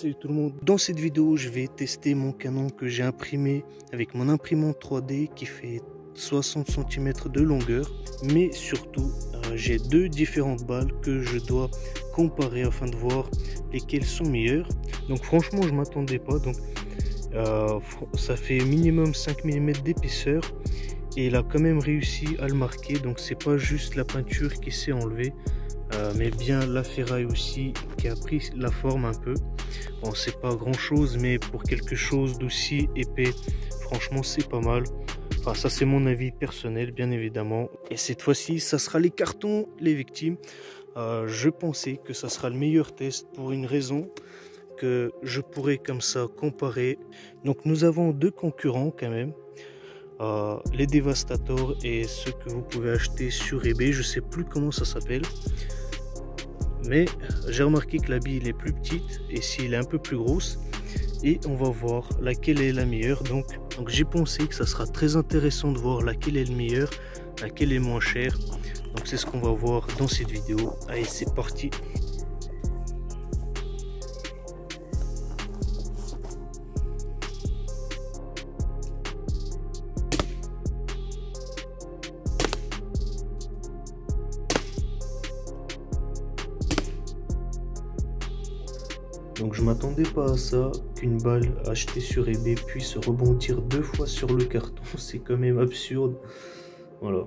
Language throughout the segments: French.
Salut tout le monde, dans cette vidéo je vais tester mon canon que j'ai imprimé avec mon imprimante 3D qui fait 60 cm de longueur, mais surtout j'ai deux différentes balles que je dois comparer afin de voir lesquelles sont meilleures. Donc franchement je m'attendais pas, donc ça fait minimum 5 mm d'épaisseur et il a quand même réussi à le marquer, donc c'est pas juste la peinture qui s'est enlevée, mais bien la ferraille aussi qui a pris la forme un peu. Bon, c'est pas grand chose, mais pour quelque chose d'aussi épais, franchement c'est pas mal. Enfin, ça c'est mon avis personnel bien évidemment. Et cette fois-ci ça sera les cartons, les victimes. Je pensais que ça sera le meilleur test pour une raison, que je pourrais comme ça comparer. Donc nous avons deux concurrents quand même, les Devastator et ceux que vous pouvez acheter sur eBay, je sais plus comment ça s'appelle, mais j'ai remarqué que la bille est plus petite et s'il est un peu plus grosse, et on va voir laquelle est la meilleure. Donc j'ai pensé que ça sera très intéressant de voir laquelle est le meilleur, laquelle est moins chère. Donc c'est ce qu'on va voir dans cette vidéo. Allez, c'est parti. Donc je m'attendais pas à ça, qu'une balle achetée sur eBay puisse rebondir deux fois sur le carton, c'est quand même absurde. Voilà.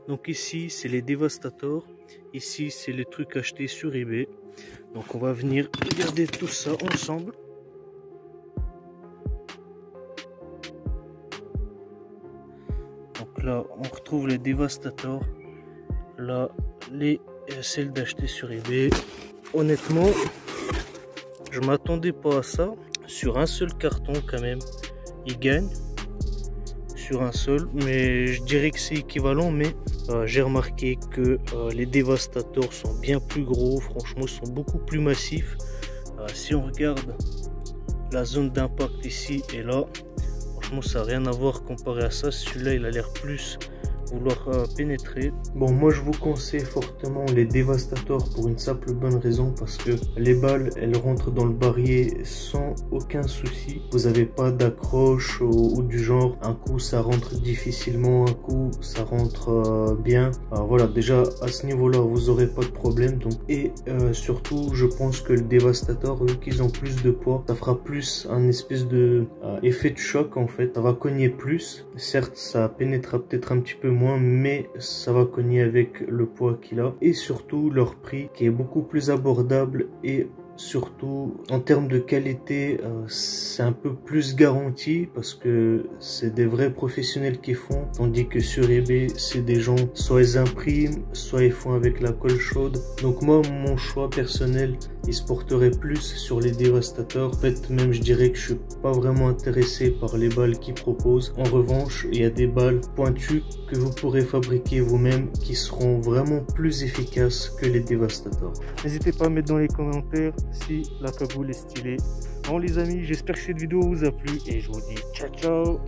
Donc ici c'est les Devastator, ici c'est les trucs achetés sur eBay. Donc on va venir regarder tout ça ensemble. Donc là on retrouve les Devastator, là celle d'acheter sur eBay. Honnêtement je m'attendais pas à ça. Sur un seul carton quand même il gagne, sur un seul, mais je dirais que c'est équivalent. Mais j'ai remarqué que les Devastator sont bien plus gros, franchement sont beaucoup plus massifs. Si on regarde la zone d'impact ici et là, franchement ça n'a rien à voir comparé à ça. Celui-là il a l'air plus vouloir pénétrer. Bon, moi je vous conseille fortement les Devastator pour une simple bonne raison, parce que les balles elles rentrent dans le barillet sans aucun souci. Vous n'avez pas d'accroche ou du genre un coup ça rentre difficilement, un coup ça rentre bien. Voilà, déjà à ce niveau là vous aurez pas de problème. Donc, et surtout je pense que le Devastator, vu qu'ils ont plus de poids, ça fera plus un espèce de effet de choc en fait. Ça va cogner plus, certes ça pénétrera peut-être un petit peu moins, mais ça va cogner avec le poids qu'il a. Et surtout leur prix qui est beaucoup plus abordable, et surtout en termes de qualité c'est un peu plus garanti parce que c'est des vrais professionnels qui font, tandis que sur eBay c'est des gens, soit ils impriment, soit ils font avec la colle chaude. Donc moi mon choix personnel il se porterait plus sur les Devastator. En fait même je dirais que je suis pas vraiment intéressé par les balles qu'ils proposent. En revanche il y a des balles pointues que vous pourrez fabriquer vous-même qui seront vraiment plus efficaces que les Devastator. N'hésitez pas à mettre dans les commentaires si la cagoule est stylée. Bon les amis, j'espère que cette vidéo vous a plu et je vous dis ciao ciao.